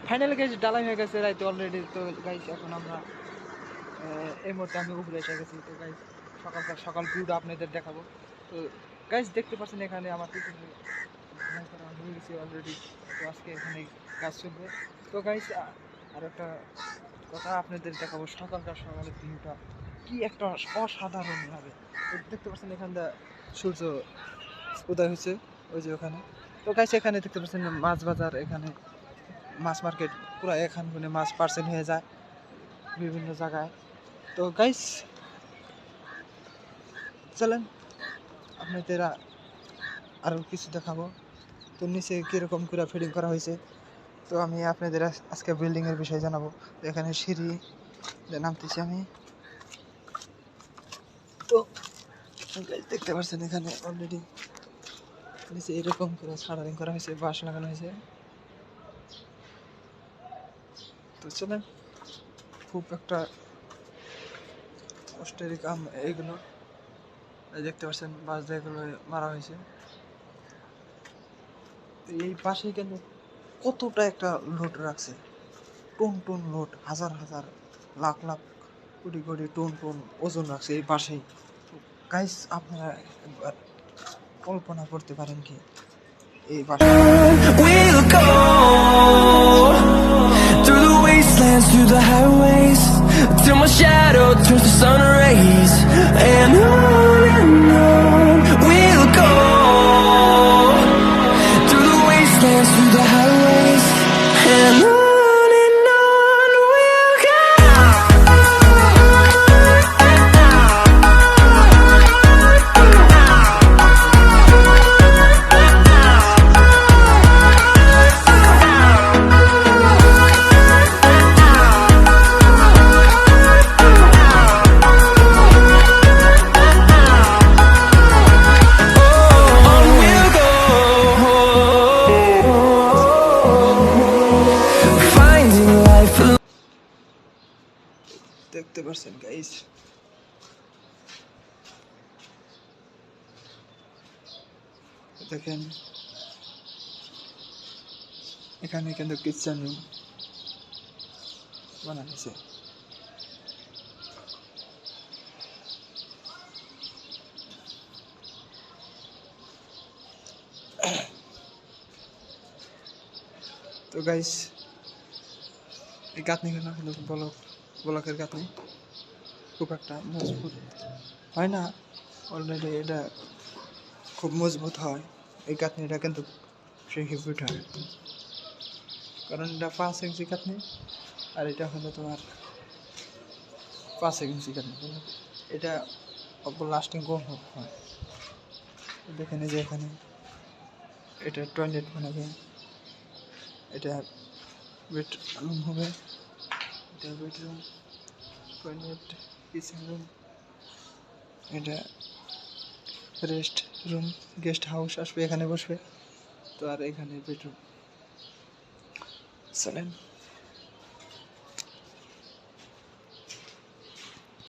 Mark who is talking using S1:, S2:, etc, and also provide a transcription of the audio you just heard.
S1: Final guys ডালাই হয়ে গেছে রাইতে অলরেডি। তো গাইস এখন আমরা এই মুহূর্তে আমি উপরে এসে গেছি। তো গাইস সকাল ভিউটা আপনাদের দেখাবো। তো গাইস দেখতে পাচ্ছেন এখানে আমার পিছনে ঢালাই করা হয়ে গেছে অলরেডি। তো আজকে এখানে কাজ চলবে। তো গাইস আর একটা কথা আপনাদের দেখাবো, সকালের ভিউটা কি একটা অসাধারণ লাগে। তো দেখতে পাচ্ছেন এখান দিয়ে সূর্য উদয় হচ্ছে ওই যে ওখানে। তো গাইস এখানে দেখতে পাচ্ছেন মাছ বাজার, এখানে মাছ মার্কেট পুরো এখানে মাছ পার্সেল হয়ে যায় বিভিন্ন জায়গায়। তো গাইস চলেন আপনাদের আরও কিছু দেখাবো। তো নিচে কীরকম করে ফিটিং করা হয়েছে, তো আমি আপনাদের আজকে বিল্ডিংয়ের বিষয়ে জানাবো। তো এখানে সিঁড়ি নামতেছি আমি। তো দেখতে পাচ্ছেন এখানে অলরেডি নিচে এরকম করে শাটারিং করা হয়েছে, বাঁশ লাগানো হয়েছে। তো চলেন, খুব একটা কষ্টের কাম এইগুলো। দেখতে পাচ্ছেন বাঁশ দিয়ে এগুলো মারা হয়েছে। তো এই পাশেই কিন্তু কতটা একটা লোড রাখছে, টন লোড, হাজার হাজার লাখ লাখ কোটি কোটি টন ওজন রাখছে এই পাশেই। গাইস আপনারা একবার কল্পনা করতে পারেন কি এই পাশে through the highways till my shadow turns to sun rays, and on we'll go through the wastelands, through the highways, and on we'll go. দেখতে পাচ্ছেন গাইস, দেখেন এখানে কিন্তু কিচেন রুম বানানো হয়েছে। তো গাইস এই গাঁথনিগুলো হলো ব্লকের গাঁথনি, খুব একটা মজবুত হয় না। অলরেডি এটা খুব মজবুত হয়, এই গাঁথনিটা কিন্তু সেই হিভিট হয়, কারণ এটা 5 ইঞ্চি গাঁথনি আর এটা হলো তোমার 5 ইঞ্চি গাঁথনি। এটা লাস্টিং কম হয়। দেখেন যে এখানে এটা টয়লেট বানাবে, এটা বেডরুম হবে, এটা বেডরুম, টয়লেট, কিচেন রুম, এটা রেস্ট রুম, গেস্ট হাউস আসবে এখানে বসবে। তো আর এখানে বেডরুম। চলেন।